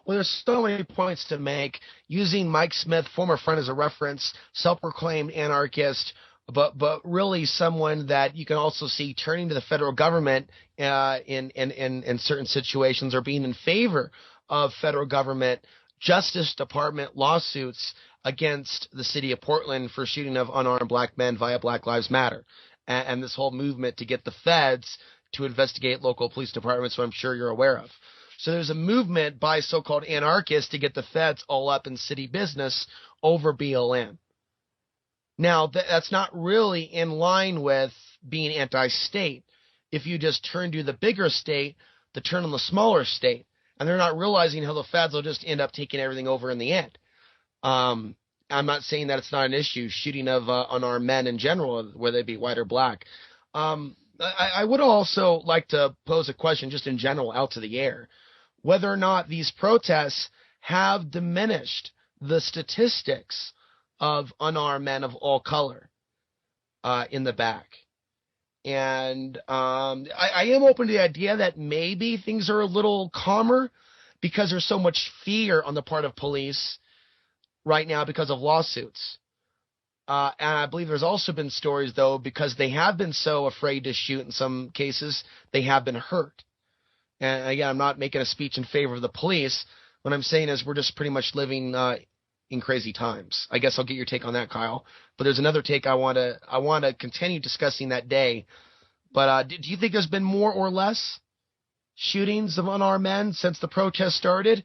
Well, there's so many points to make. Using Mike Smith, former friend, as a reference, self-proclaimed anarchist, but really someone that you can also see turning to the federal government in certain situations, or being in favor of federal government Justice Department lawsuits against the city of Portland for shooting of unarmed black men via Black Lives Matter, and this whole movement to get the feds to investigate local police departments, what I'm sure you're aware of. So there's a movement by so-called anarchists to get the feds all up in city business over BLM. Now, that's not really in line with being anti-state. If you just turn to the bigger state, to turn on the smaller state, and they're not realizing how the feds will just end up taking everything over in the end. I'm not saying that it's not an issue, shooting of unarmed men in general, whether they be white or black. I would also like to pose a question just in general out to the air, whether or not these protests have diminished the statistics of unarmed men of all color in the back. And I am open to the idea that maybe things are a little calmer because there's so much fear on the part of police right now because of lawsuits. And I believe there's also been stories, though, because they have been so afraid to shoot in some cases, they have been hurt. And again, I'm not making a speech in favor of the police. What I'm saying is we're just pretty much living in crazy times. I guess I'll get your take on that, Kyle. But there's another take I want to continue discussing that day. But do you think there's been more or less shootings of unarmed men since the protest started?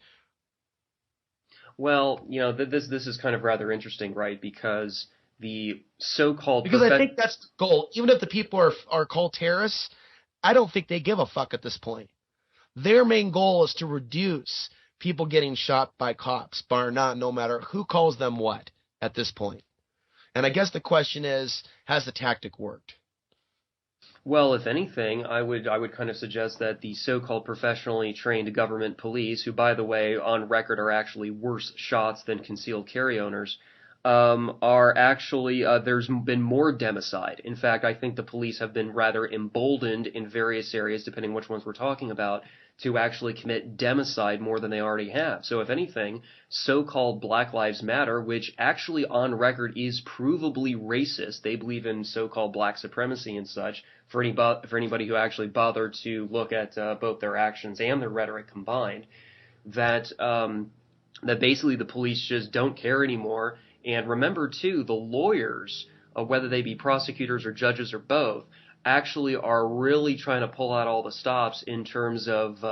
Well, this is kind of rather interesting, right? Because the so-called because I think that's the goal. Even if the people are called terrorists, I don't think they give a fuck at this point. Their main goal is to reduce people getting shot by cops, bar none, no matter who calls them what at this point. And I guess the question is, has the tactic worked? Well, if anything, I would kind of suggest that the so-called professionally trained government police, who, by the way, on record are actually worse shots than concealed carry owners, are actually, there's been more democide. In fact, I think the police have been rather emboldened in various areas, depending which ones we're talking about, to actually commit democide more than they already have. So if anything, so-called Black Lives Matter, which actually on record is provably racist, they believe in so-called black supremacy and such, for anybody who actually bothered to look at both their actions and their rhetoric combined, that basically the police just don't care anymore. And remember, too, the lawyers, whether they be prosecutors or judges or both, actually are really trying to pull out all the stops in terms of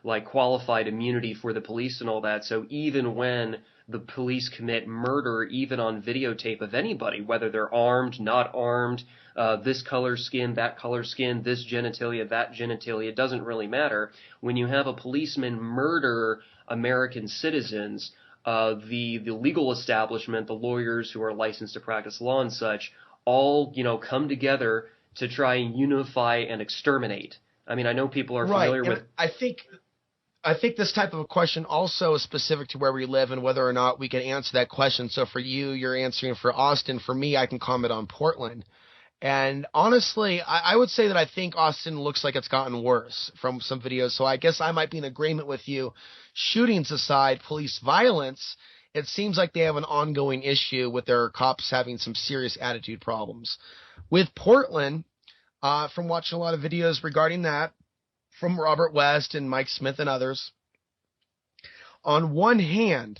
like qualified immunity for the police and all that. So even when the police commit murder, even on videotape of anybody, whether they're armed, not armed, this color skin, that color skin, this genitalia, that genitalia, it doesn't really matter. When you have a policeman murder American citizens, the legal establishment, the lawyers who are licensed to practice law and such, all come together to try and unify and exterminate. I mean, I know people are familiar with. I think this type of a question also is specific to where we live and whether or not we can answer that question. So for you, you're answering for Austin. For me, I can comment on Portland. And honestly, I would say that I think Austin looks like it's gotten worse from some videos. So I guess I might be in agreement with you. Shootings aside, police violence, it seems like they have an ongoing issue with their cops having some serious attitude problems. With Portland, from watching a lot of videos regarding that, from Robert West and Mike Smith and others, on one hand,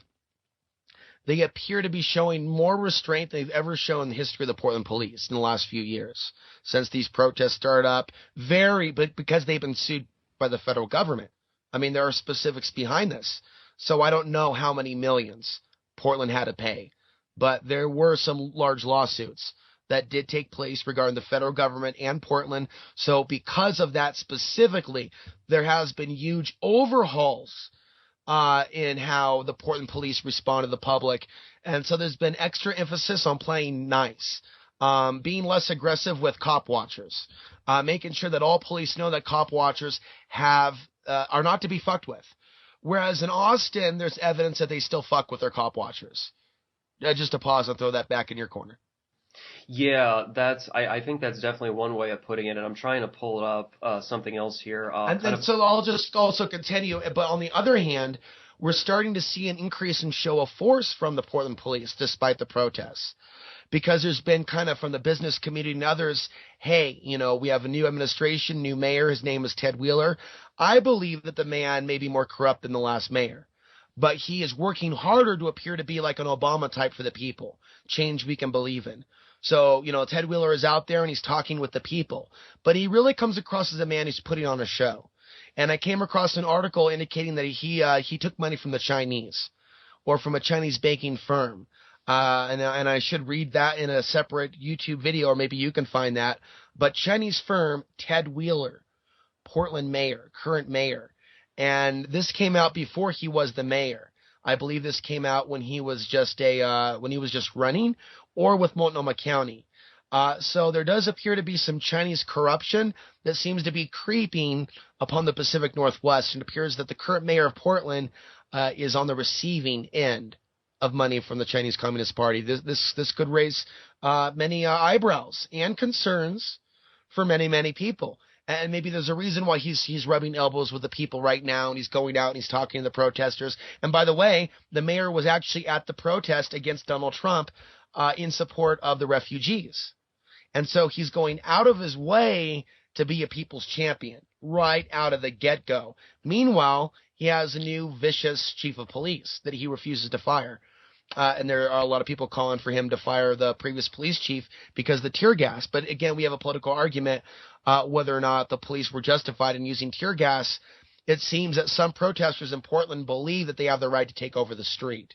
they appear to be showing more restraint than they've ever shown in the history of the Portland police in the last few years, since these protests started up, but because they've been sued by the federal government. I mean, there are specifics behind this, so I don't know how many millions Portland had to pay, but there were some large lawsuits that did take place regarding the federal government and Portland. So because of that specifically, there has been huge overhauls in how the Portland police respond to the public. And so there's been extra emphasis on playing nice, being less aggressive with cop watchers, making sure that all police know that cop watchers are not to be fucked with. Whereas in Austin, there's evidence that they still fuck with their cop watchers. Just to pause and throw that back in your corner. Yeah, I think that's definitely one way of putting it, and I'm trying to pull it up, something else here. And so I'll just also continue, but on the other hand, we're starting to see an increase in show of force from the Portland police despite the protests. Because there's been kind of from the business community and others, hey, we have a new administration, new mayor, his name is Ted Wheeler. I believe that the man may be more corrupt than the last mayor, but he is working harder to appear to be like an Obama type for the people, change we can believe in. So, Ted Wheeler is out there and he's talking with the people, but he really comes across as a man who's putting on a show. And I came across an article indicating that he took money from the Chinese or from a Chinese banking firm. And I should read that in a separate YouTube video, or maybe you can find that. But Chinese firm, Ted Wheeler, Portland mayor, current mayor. And this came out before he was the mayor. I believe this came out when he was just running, or with Multnomah County. So there does appear to be some Chinese corruption that seems to be creeping upon the Pacific Northwest. And it appears that the current mayor of Portland is on the receiving end of money from the Chinese Communist Party. This could raise many eyebrows and concerns for many, many people. And maybe there's a reason why he's rubbing elbows with the people right now, and he's going out and he's talking to the protesters. And by the way, the mayor was actually at the protest against Donald Trump in support of the refugees. And so he's going out of his way to be a people's champion right out of the get-go. Meanwhile, he has a new vicious chief of police that he refuses to fire. And there are a lot of people calling for him to fire the previous police chief because of the tear gas. But again, we have a political argument whether or not the police were justified in using tear gas. It seems that some protesters in Portland believe that they have the right to take over the street.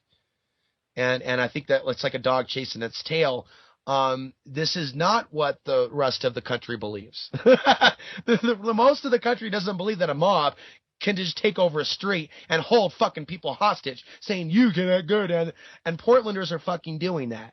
And I think that it's like a dog chasing its tail. This is not what the rest of the country believes. the most of the country doesn't believe that a mob can just take over a street and hold fucking people hostage, saying you can act good, and Portlanders are fucking doing that.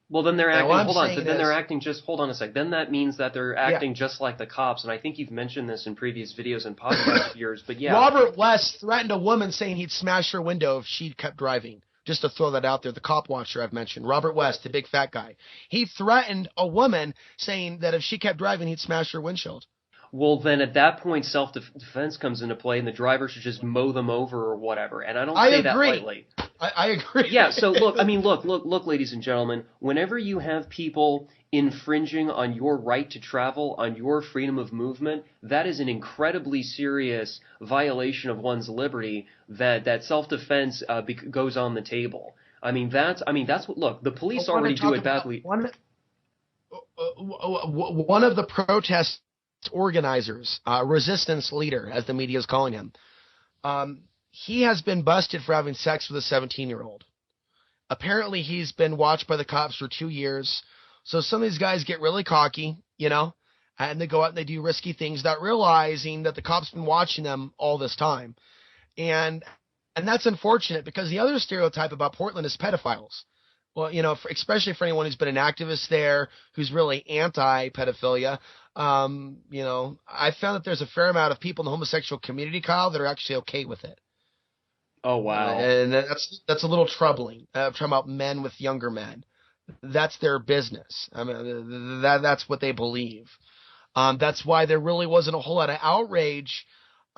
Well, then they're acting. Hold on. So then they're acting just. Hold on a sec. Then that means that they're acting just like the cops. And I think you've mentioned this in previous videos and podcasts of yours. But yeah, Robert West threatened a woman saying he'd smash her window if she kept driving. Just to throw that out there, the cop watcher I've mentioned, Robert West, the big fat guy, he threatened a woman saying that if she kept driving, he'd smash her windshield. Well, then at that point, self-defense comes into play, and the driver should just mow them over or whatever. And I don't say that lightly. I agree. Yeah. So look, ladies and gentlemen. Whenever you have people infringing on your right to travel, on your freedom of movement, that is an incredibly serious violation of one's liberty. That self-defense goes on the table. That's what. Look, the police already do it badly. One of the protest organizers, resistance leader, as the media is calling him, he has been busted for having sex with a 17-year-old. Apparently, he's been watched by the cops for 2 years. So some of these guys get really cocky, and they go out and they do risky things, not realizing that the cops been watching them all this time. And that's unfortunate, because the other stereotype about Portland is pedophiles. Well, especially for anyone who's been an activist there, who's really anti-pedophilia. I found that there's a fair amount of people in the homosexual community, Kyle, that are actually okay with it. Oh, wow. And that's a little troubling. I'm talking about men with younger men. That's their business. I mean, that's what they believe. That's why there really wasn't a whole lot of outrage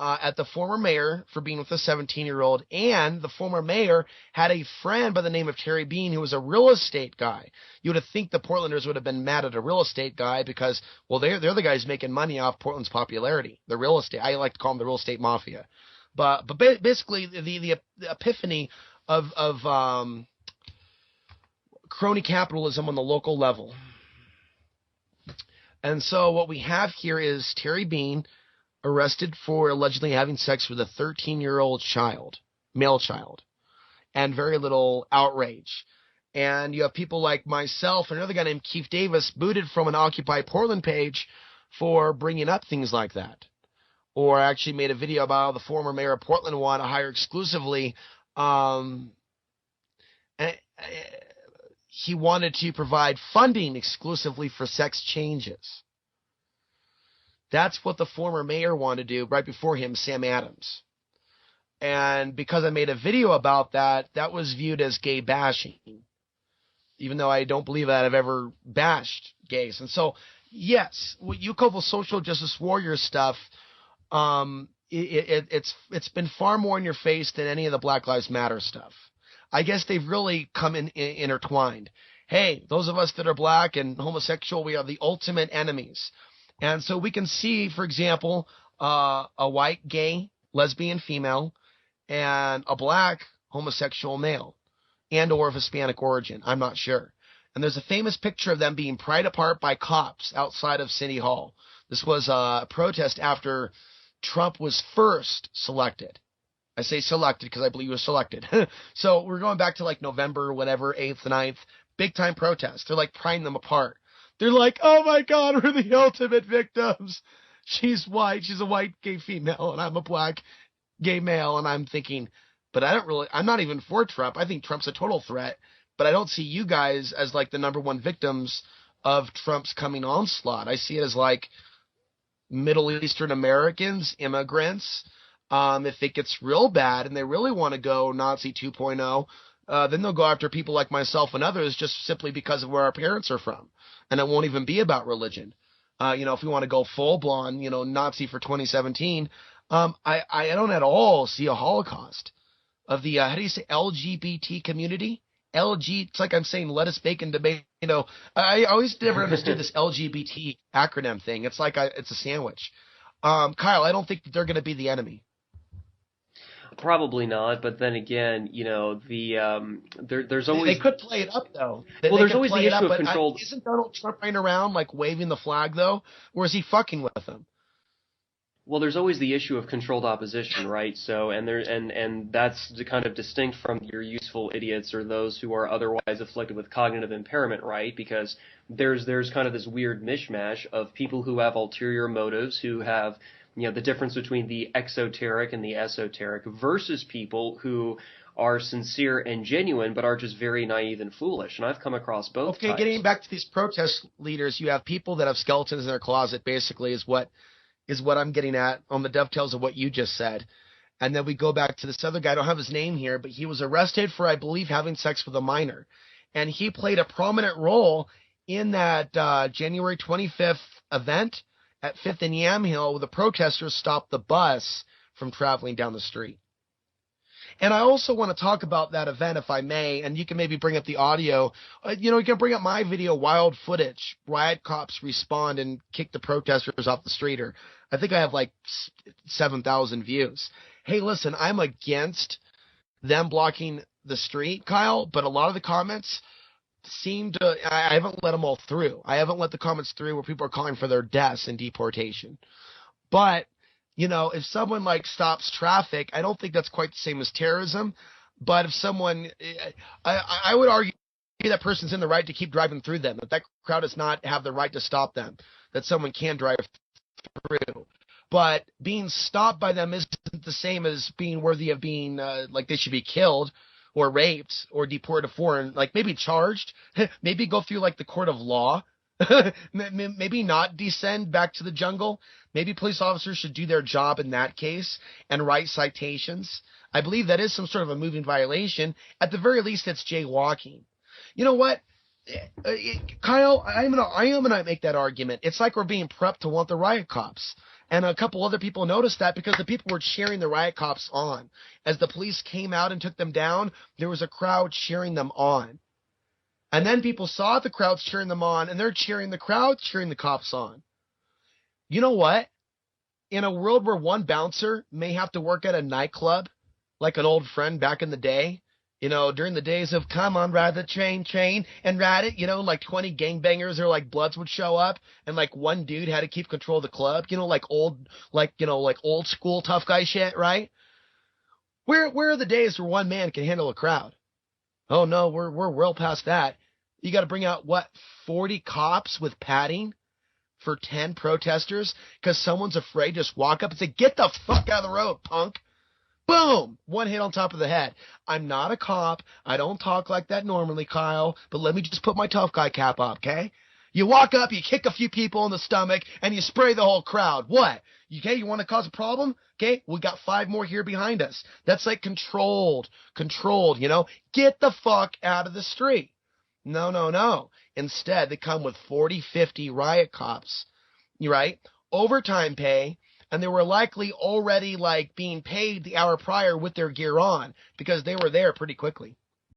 at the former mayor for being with a 17-year-old, and the former mayor had a friend by the name of Terry Bean who was a real estate guy. You would think the Portlanders would have been mad at a real estate guy because, well, they're the guys making money off Portland's popularity. The real estate, I like to call them the real estate mafia. But basically the epiphany of crony capitalism on the local level. And so what we have here is Terry Bean arrested for allegedly having sex with a 13-year-old child, male child, and very little outrage. And you have people like myself and another guy named Keith Davis booted from an Occupy Portland page for bringing up things like that. Or I actually made a video about how the former mayor of Portland wanted to hire exclusively. He wanted to provide funding exclusively for sex changes. That's what the former mayor wanted to do right before him, Sam Adams. And because I made a video about that, that was viewed as gay bashing, even though I don't believe that I've ever bashed gays. And so, yes, what you call the social justice warrior stuff, it's been far more in your face than any of the Black Lives Matter stuff. I guess they've really come intertwined. Hey, those of us that are black and homosexual, we are the ultimate enemies. And so we can see, for example, a white gay lesbian female and a black homosexual male and or of Hispanic origin. I'm not sure. And there's a famous picture of them being pried apart by cops outside of City Hall. This was a protest after Trump was first selected. I say selected because I believe he was selected. So we're going back to like November, whatever, 8th, 9th, big time protest. They're like prying them apart. They're like, oh my God, we're the ultimate victims. She's white. She's a white gay female and I'm a black gay male. And I'm thinking, but I'm not even for Trump. I think Trump's a total threat, but I don't see you guys as like the number one victims of Trump's coming onslaught. I see it as like Middle Eastern Americans, immigrants. If it gets real bad and they really want to go Nazi 2.0, then they'll go after people like myself and others just simply because of where our parents are from. And it won't even be about religion. If we want to go full-blown, Nazi for 2017, I don't at all see a Holocaust of the, how do you say, LGBT community? It's like I'm saying lettuce, bacon, tomato. I always never understood this LGBT acronym thing. It's like it's a sandwich. Kyle, I don't think they're going to be the enemy. Probably not, but then again, there's always they could play it up though. There's always the issue of controlled. Isn't Donald Trump running around like waving the flag though, or is he fucking with them? Well, there's always the issue of controlled opposition, right? So, and that's kind of distinct from your useful idiots or those who are otherwise afflicted with cognitive impairment, right? Because there's kind of this weird mishmash of people who have ulterior motives, who have the difference between the exoteric and the esoteric versus people who are sincere and genuine but are just very naive and foolish. And I've come across both types. Getting back to these protest leaders, you have people that have skeletons in their closet, basically, is what I'm getting at on the dovetails of what you just said. And then we go back to this other guy. I don't have his name here, but he was arrested for, I believe, having sex with a minor. And he played a prominent role in that January 25th event at 5th and Yamhill, where the protesters stopped the bus from traveling down the street. And I also want to talk about that event, if I may, and you can maybe bring up the audio. You can bring up my video, Wild Footage, riot cops respond and kick the protesters off the street. Or I think I have like 7,000 views. Hey, listen, I'm against them blocking the street, Kyle, but a lot of the comments I haven't let them all through. I haven't let the comments through where people are calling for their deaths and deportation. But, if someone like stops traffic, I don't think that's quite the same as terrorism. But if someone, I would argue that person's in the right to keep driving through them. That crowd does not have the right to stop them, that someone can drive through. But being stopped by them isn't the same as being worthy of being, like they should be killed or raped or deported to foreign, like maybe charged, maybe go through like the court of law, maybe not descend back to the jungle. Maybe police officers should do their job in that case and write citations. I believe that is some sort of a moving violation. At the very least, it's jaywalking. You know what? Kyle, I am gonna make that argument. It's like we're being prepped to want the riot cops. And a couple other people noticed that because the people were cheering the riot cops on. As the police came out and took them down, there was a crowd cheering them on. And then people saw the crowds cheering them on, and they're cheering the crowd, cheering the cops on. You know what? In a world where one bouncer may have to work at a nightclub, like an old friend back in the day, during the days of come on, ride the train, and ride it, like 20 gangbangers or like Bloods would show up, and like one dude had to keep control of the club, like old school tough guy shit, right? Where are the days where one man can handle a crowd? Oh no, we're well past that. You got to bring out 40 cops with padding for 10 protesters because someone's afraid to just walk up and say, "Get the fuck out of the road, punk." Boom! One hit on top of the head. I'm not a cop. I don't talk like that normally, Kyle, but let me just put my tough guy cap up, okay? You walk up, you kick a few people in the stomach, and you spray the whole crowd. What? Okay, you want to cause a problem? Okay, we got 5 more here behind us. That's like controlled, Get the fuck out of the street. No. Instead, they come with 40, 50 riot cops, right? Overtime pay, and they were likely already like being paid the hour prior with their gear on because they were there pretty quickly.